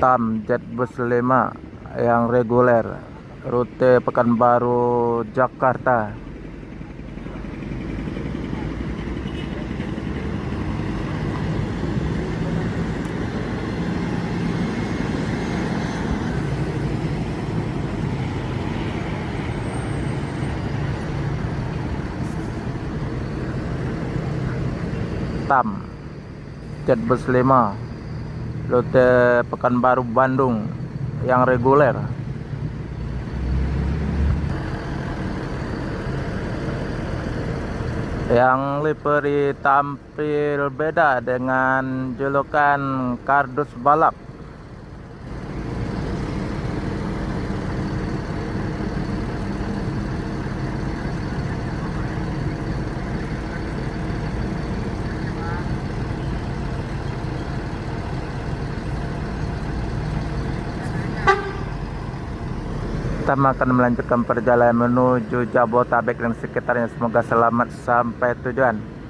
TAM Jet Bus 5 yang reguler rute Pekanbaru Jakarta. TAM Jet Bus 5 rute Pekanbaru Bandung yang reguler. Yang livery tampil beda dengan julukan kardus balap. Kita akan melanjutkan perjalanan menuju Jabodetabek dan sekitarnya. Semoga selamat sampai tujuan.